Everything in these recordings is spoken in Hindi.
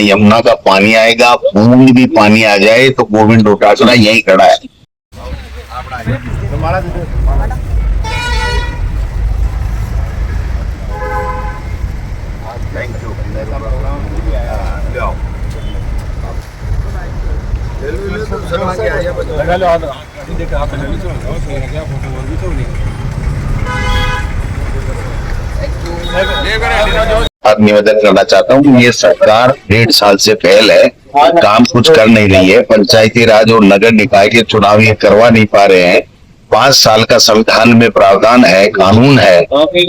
यमुना का पानी आएगा, बूंद भी पानी आ जाए तो गोविंद डोटासरा यही खड़ा है। निवेदन करना चाहता हूँ कि ये सरकार 1.5 साल से फेल है, काम कुछ कर नहीं रही है। पंचायती राज और नगर निकाय के चुनाव ये करवा नहीं पा रहे हैं। 5 साल का संविधान में प्रावधान है, कानून है,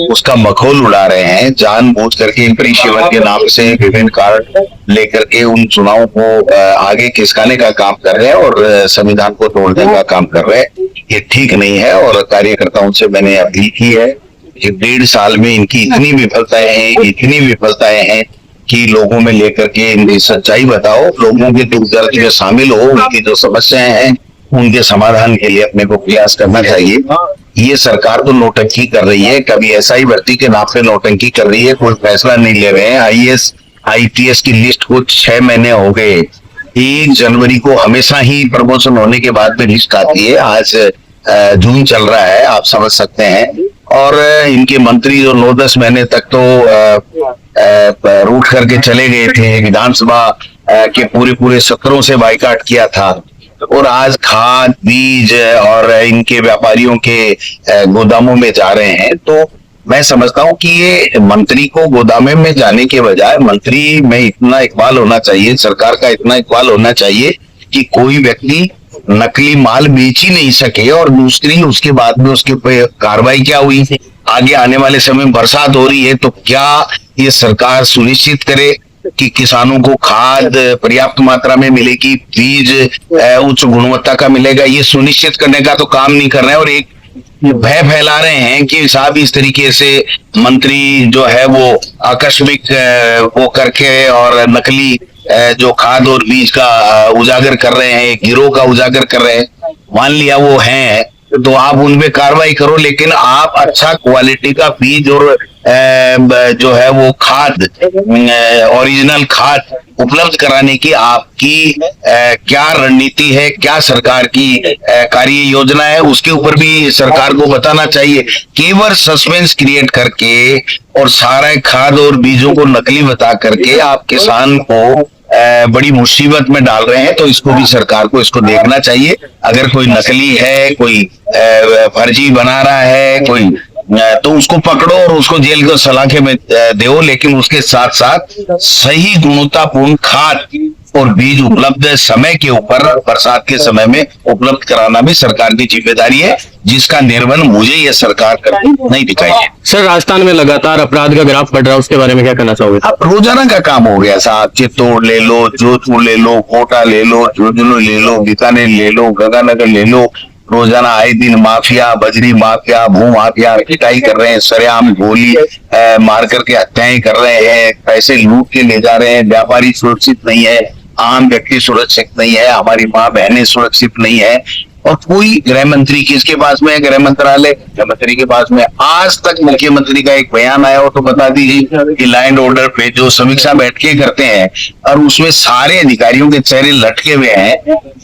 उसका मखौल उड़ा रहे हैं। जानबूझ करके इम्प्री शिविर के नाम से विभिन्न कार्ड लेकर के उन चुनावों को आगे खिसकाने का काम कर रहे हैं और संविधान को तोड़ने का काम कर रहे हैं। ये ठीक नहीं है और कार्यकर्ताओं से मैंने अपील की है कि 1.5 साल में इनकी इतनी विफलताएं हैं कि लोगों में लेकर के इनकी सच्चाई बताओ, लोगों के दुख दर्द में शामिल हो, उनकी जो समस्याएं हैं उनके समाधान के लिए अपने को प्रयास करना चाहिए। ये सरकार तो नौटंकी कर रही है, कभी एसआई भर्ती के नाम पे नौटंकी कर रही है, कोई फैसला नहीं ले रहे हैं। आईएएस आईपीएस की लिस्ट को 6 महीने हो गए, 1 जनवरी को हमेशा ही प्रमोशन होने के बाद में लिस्ट आती है। आज जून चल रहा है, आप समझ सकते हैं। और इनके मंत्री जो 9-10 महीने तक तो रूठ करके चले गए थे, विधानसभा के पूरे सत्रों से बाइकाट किया था, और आज खाद बीज और इनके व्यापारियों के गोदामों में जा रहे हैं। तो मैं समझता हूं कि ये मंत्री को गोदामे में जाने के बजाय मंत्री में इतना इकबाल होना चाहिए, सरकार का इतना इकबाल होना चाहिए कि कोई व्यक्ति नकली माल बेच ही नहीं सके। और दूसरी, उसके बाद में उसके ऊपर कार्रवाई क्या हुई, आगे आने वाले समय में बरसात हो रही है तो क्या ये सरकार सुनिश्चित करे कि किसानों को खाद पर्याप्त मात्रा में मिलेगी, बीज उच्च गुणवत्ता का मिलेगा, ये सुनिश्चित करने का तो काम नहीं कर रहे हैं। और एक भय फैला रहे हैं कि साहब इस तरीके से मंत्री जो है वो आकस्मिक वो करके और नकली जो खाद और बीज का उजागर कर रहे हैं, गिरोह का उजागर कर रहे हैं। मान लिया वो हैं तो आप उनपे कार्रवाई करो, लेकिन आप अच्छा क्वालिटी का बीज और जो है वो खाद, ओरिजिनल खाद उपलब्ध कराने की आपकी क्या रणनीति है, क्या सरकार की कार्य योजना है, उसके ऊपर भी सरकार को बताना चाहिए। केवल सस्पेंस क्रिएट करके और सारे खाद और बीजों को नकली बता करके आप किसान को बड़ी मुसीबत में डाल रहे हैं। तो इसको भी सरकार को इसको देखना चाहिए। अगर कोई नकली है, कोई फर्जी बना रहा है कोई, तो उसको पकड़ो और उसको जेल के सलाखे में दो, लेकिन उसके साथ साथ सही गुणवत्तापूर्ण खाद और बीज उपलब्ध समय के ऊपर, बरसात के समय में उपलब्ध कराना भी सरकार की जिम्मेदारी है, जिसका निर्वहन मुझे ये सरकार करती नहीं दिखाई है। सर, राजस्थान में लगातार अपराध का ग्राफ बढ़ रहा है, उसके बारे में क्या कहना चाहोगे? अब रोजाना का काम हो गया साहब, चित्तौड़ ले लो, जोधपुर ले लो, कोटा ले लो, झुंझुनू ले लो, बीकानेर ले लो, गंगानगर ले लो। रोजाना आए दिन माफिया, बजरी माफिया, भू माफिया पिटाई कर रहे हैं, सरेआम गोली मार करके हत्याएं कर रहे हैं, पैसे लूट के ले जा रहे हैं। व्यापारी सुरक्षित नहीं है, आम व्यक्ति सुरक्षित नहीं है, हमारी माँ बहनें सुरक्षित नहीं है। और कोई गृह मंत्री, किसके पास में है गृह मंत्रालय? गृह मंत्री के पास में। आज तक मुख्यमंत्री का एक बयान आया हो तो बता दीजिए कि लैंड ऑर्डर पे जो समीक्षा बैठकें करते हैं और उसमें सारे अधिकारियों के चेहरे लटके हुए हैं,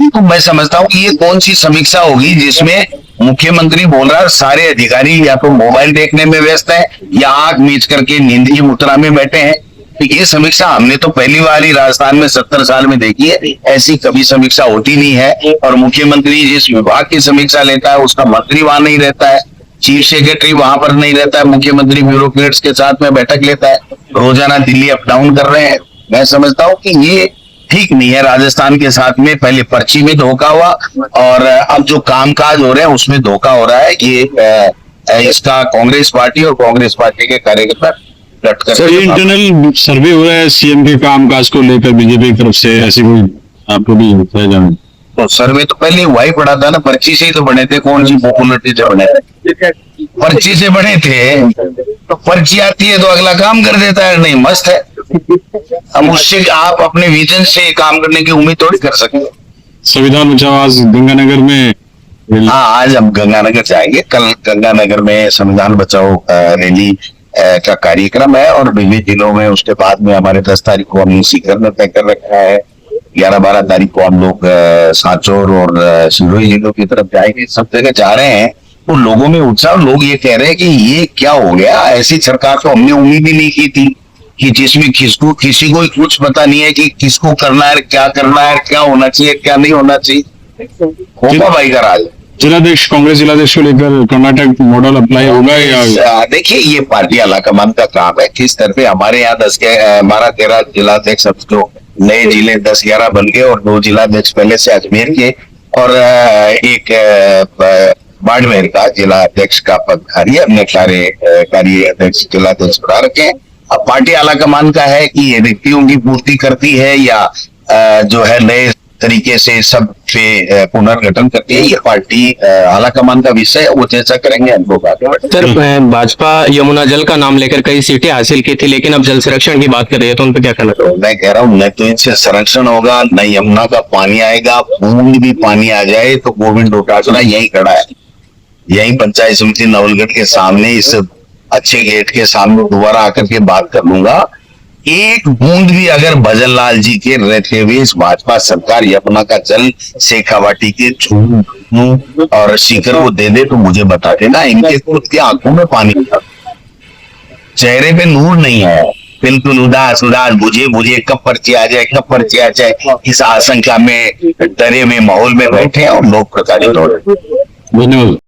तो मैं समझता हूँ कि ये कौन सी समीक्षा होगी जिसमें मुख्यमंत्री बोल रहा है सारे अधिकारी या तो मोबाइल देखने में व्यस्त है या आंख मीच करके नींद की मुद्रा में बैठे हैं। तो ये समीक्षा हमने तो पहली बार ही राजस्थान में 70 साल में देखी है, ऐसी कभी समीक्षा होती नहीं है। और मुख्यमंत्री जिस विभाग की समीक्षा लेता है उसका मंत्री वहां नहीं रहता है, चीफ सेक्रेटरी वहां पर नहीं रहता है, मुख्यमंत्री ब्यूरोक्रेट्स के साथ में बैठक लेता है, रोजाना दिल्ली अप डाउन कर रहे हैं। मैं समझता हूँ कि ये ठीक नहीं है। राजस्थान के साथ में पहले पर्ची में धोखा हुआ और अब जो कामकाज हो रहे हैं उसमें धोखा हो रहा है। ये इसका कांग्रेस पार्टी और कांग्रेस पार्टी के कार्यकर्ता सर, ये इंटरनल सर्वे हो रहा है सीएम के कामकाज को लेकर बीजेपी की तरफ से, ऐसी कोई आपको भी जाने? तो सर्वे तो पहले हुआ ही पड़ा था ना, पर्ची से ही तो बने थे। कौन सी पॉपुलरिटी से बने थे? पर्ची से बने थे। तो पर्ची आती है तो अगला काम कर देता है, नहीं मस्त है। अब उससे आप अपने विजन से काम करने की उम्मीद थोड़ी कर सकते। संविधान बचाओ आज गंगानगर में, हाँ आज हम गंगानगर जाएंगे। कल गंगानगर में संविधान बचाओ रैली का कार्यक्रम है और विभिन्न जिलों में उसके बाद में हमारे 10 तारीख को हमने सीकर में तय कर रखा है। 11-12 तारीख को हम लोग सांचौर और सिरोही जिलों की तरफ जाएंगे। सब जगह जा रहे हैं तो लोगों में उत्साह, लोग ये कह रहे हैं कि ये क्या हो गया, ऐसी सरकार तो हमने उम्मीद ही नहीं की थी कि जिसमें किसी को कुछ पता नहीं है कि किसको करना है, क्या करना है, क्या होना चाहिए, क्या नहीं होना चाहिए। होगा भाई का राज। जिलाध्यक्ष, कांग्रेस जिलाध्यक्ष को लेकर कर्नाटक मॉडल अप्लाई होगा या? देखिए ये पार्टी आलाकमान का काम है, किस तरह पे हमारे यहाँ 12-13 जिलाध्यक्ष अब जो नए जिले 10-11 बन गए और 2 जिलाध्यक्ष पहले से अजमेर के और एक बाड़मेर का जिलाध्यक्ष का पद खाली है। हमने सारे कार्य अध्यक्ष जिलाध्यक्ष बना रखे हैं। अब पार्टी आलाकमान का है कि ये रिक्तियों की पूर्ति करती है या जो है नए तरीके से सब पे पुनर्गठन करती है। ये पार्टी आलाकमान का विषय है, वो चर्चा करेंगे हम लोग आगे। सर भाजपा यमुना जल का नाम लेकर कई सीटें हासिल की थी, लेकिन अब जल संरक्षण की बात कर रही है तो उन पर क्या कहना चाहिए? मैं कह रहा हूँ न तो इनसे संरक्षण होगा, न यमुना का पानी आएगा। बूंद भी पानी आ जाए तो गोविंद डोटासरा यही खड़ा है, यही पंचायत समिति नवलगढ़ के सामने इस अच्छे गेट के सामने दोबारा आकर के बात कर लूंगा। एक बूंद भी अगर भजन लाल जी के रहते हुए इस भाजपा सरकार यमुना का जल शेखावाटी के छू और सीकर को दे दे तो मुझे बता देना। इनके खुद के आंखों में पानी था, चेहरे पे नूर नहीं है, बिल्कुल उदास उदास, बुझे कब पर्ची आ जाए, कब पर्ची आ जाए, इस आशंका में डरे हुए माहौल में बैठे हैं और लोग प्रताड़ित हो रहे हैं। धन्यवाद।